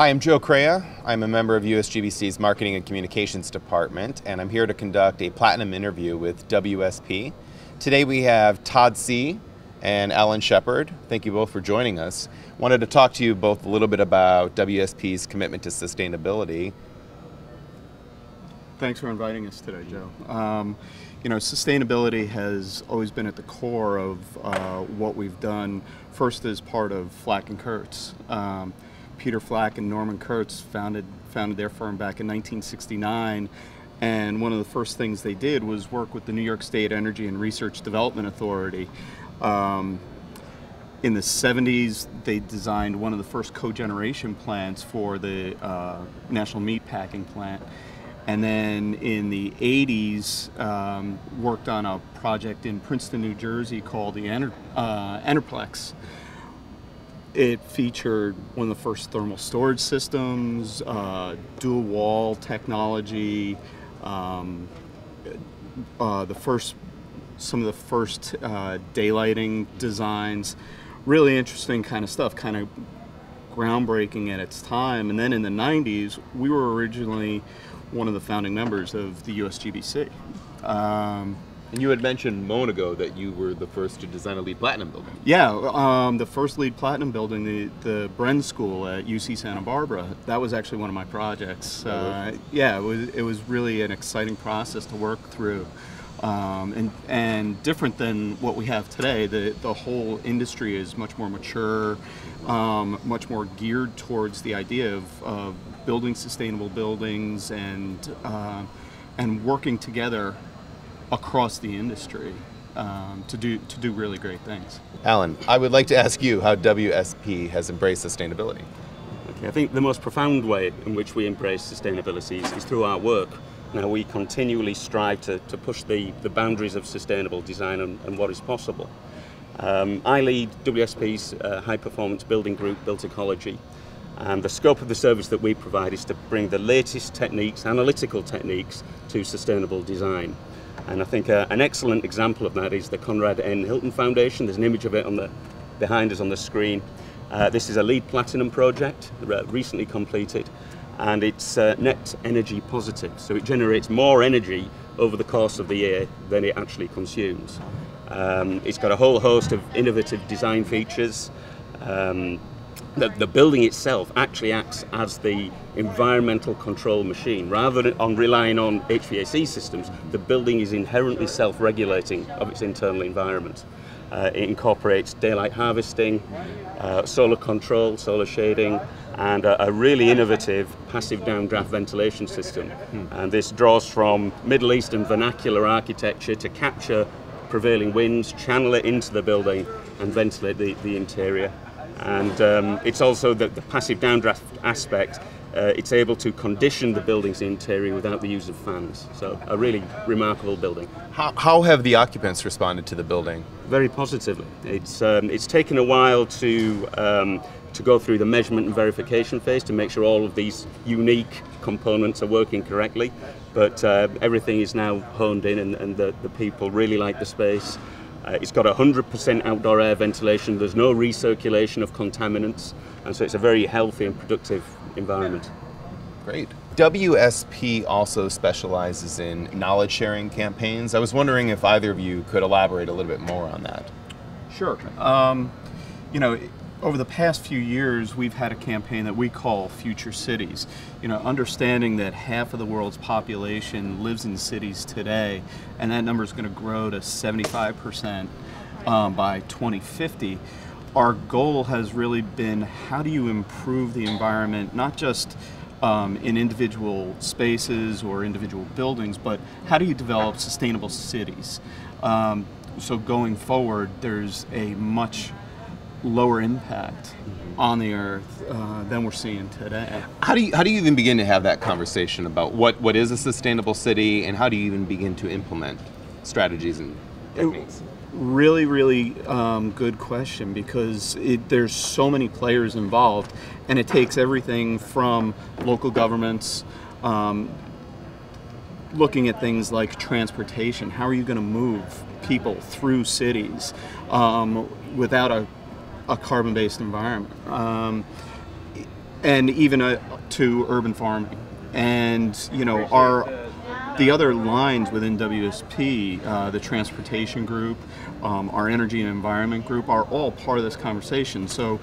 Hi, I'm Joe Crea. I'm a member of USGBC's Marketing and Communications Department, and I'm here to conduct a Platinum interview with WSP. Today we have Todd See and Alan Shepard. Thank you both for joining us. Wanted to talk to you both a little bit about WSP's commitment to sustainability. Thanks for inviting us today, Joe. You know, sustainability has always been at the core of what we've done. First as part of Flack and Kurtz. Peter Flack and Norman Kurtz founded their firm back in 1969, and one of the first things they did was work with the New York State Energy and Research Development Authority. In the 70s, they designed one of the first cogeneration plants for the National Meat Packing Plant. And then in the 80s, worked on a project in Princeton, New Jersey called the Enerplex. It featured one of the first thermal storage systems, dual wall technology, some of the first daylighting designs. Really interesting kind of stuff, kind of groundbreaking at its time. And then in the 90s, we were originally one of the founding members of the USGBC. And you had mentioned a moment ago that you were the first to design a LEED Platinum building. Yeah, the first LEED Platinum building, the Bren School at UC Santa Barbara, that was actually one of my projects. Yeah, it was really an exciting process to work through. And different than what we have today. The whole industry is much more mature, much more geared towards the idea of building sustainable buildings and working together across the industry to do really great things. Alan, I would like to ask you how WSP has embraced sustainability. Okay, I think the most profound way in which we embrace sustainability is through our work. Now, we continually strive to push the boundaries of sustainable design and what is possible. I lead WSP's high-performance building group, Built Ecology, and the scope of the service that we provide is to bring the latest techniques, analytical techniques, to sustainable design. And I think an excellent example of that is the Conrad N. Hilton Foundation. There's an image of it behind us on the screen. This is a LEED Platinum project, recently completed. And it's net energy positive, so it generates more energy over the course of the year than it actually consumes. It's got a whole host of innovative design features. The building itself actually acts as the environmental control machine. Rather than relying on HVAC systems, the building is inherently self-regulating of its internal environment. It incorporates daylight harvesting, solar control, solar shading, and a really innovative passive downdraft ventilation system. And this draws from Middle Eastern vernacular architecture to capture prevailing winds, channel it into the building, and ventilate the interior. And it's also the passive downdraft aspect. It's able to condition the building's interior without the use of fans. So a really remarkable building. How have the occupants responded to the building? Very positively. It's taken a while to go through the measurement and verification phase to make sure all of these unique components are working correctly. But everything is now honed in, and the people really like the space. It's got 100% outdoor air ventilation. There's no recirculation of contaminants, and so it's a very healthy and productive environment. Great. WSP also specializes in knowledge sharing campaigns. I was wondering if either of you could elaborate a little bit more on that. Sure. You know, over the past few years, we've had a campaign that we call Future Cities. You know, understanding that half of the world's population lives in cities today, and that number is going to grow to 75% by 2050. Our goal has really been, how do you improve the environment, not just in individual spaces or individual buildings, but how do you develop sustainable cities? So going forward, there's a much lower impact on the earth than we're seeing today. How do you even begin to have that conversation about what is a sustainable city, and how do you even begin to implement strategies and techniques? Really, really good question, because there's so many players involved, and it takes everything from local governments, looking at things like transportation. How are you going to move people through cities without a carbon-based environment? and even to urban farming. And you know, the other lines within WSP, the transportation group, our energy and environment group, are all part of this conversation. So,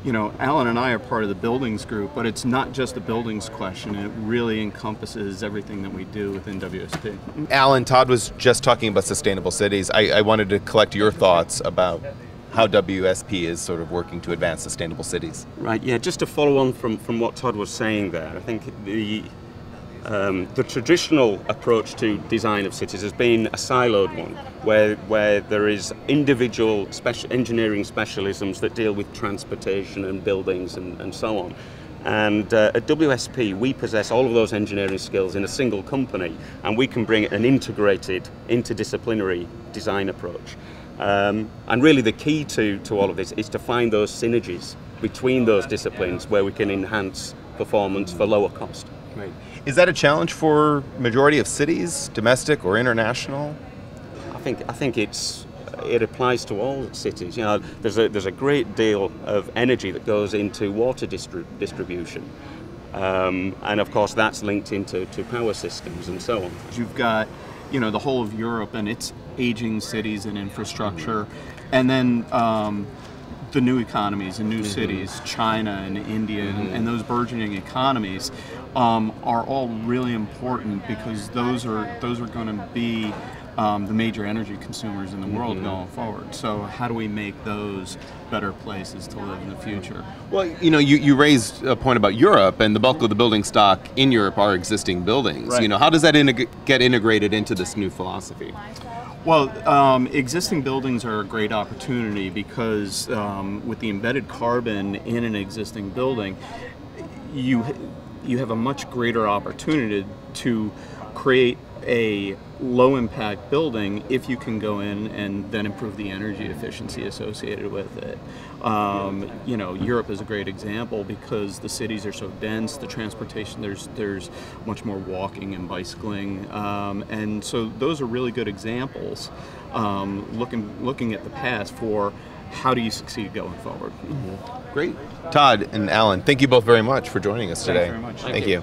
you know, Alan and I are part of the buildings group, but it's not just a buildings question. It really encompasses everything that we do within WSP. Alan, Todd was just talking about sustainable cities. I wanted to collect your thoughts about how WSP is sort of working to advance sustainable cities. Right, yeah, just to follow on from what Todd was saying there, I think the traditional approach to design of cities has been a siloed one, where there is individual engineering specialisms that deal with transportation and buildings and so on. And at WSP, we possess all of those engineering skills in a single company, and we can bring an integrated, interdisciplinary design approach. And really the key to all of this is to find those synergies between those disciplines where we can enhance performance for lower cost. Right. Is that a challenge for majority of cities, domestic or international? I think it applies to all cities. You know, there's a great deal of energy that goes into water distribution, and of course that's linked into power systems and so on. You've got, you know, the whole of Europe and its aging cities and infrastructure, and then the new economies and new cities, China and India, and those burgeoning economies are all really important, because those are going to be the major energy consumers in the world going forward. So how do we make those better places to live in the future? Well, you know, you raised a point about Europe, and the bulk of the building stock in Europe are existing buildings. Right. You know, how does that get integrated into this new philosophy? Well, existing buildings are a great opportunity, because with the embedded carbon in an existing building, you have a much greater opportunity to create a low impact building if you can go in and then improve the energy efficiency associated with it. You know, Europe is a great example, because the cities are so dense, the transportation, there's much more walking and bicycling, and so those are really good examples, looking at the past for how do you succeed going forward. Great. Todd and Alan, thank you both very much for joining us today. Thanks very much. Thank you.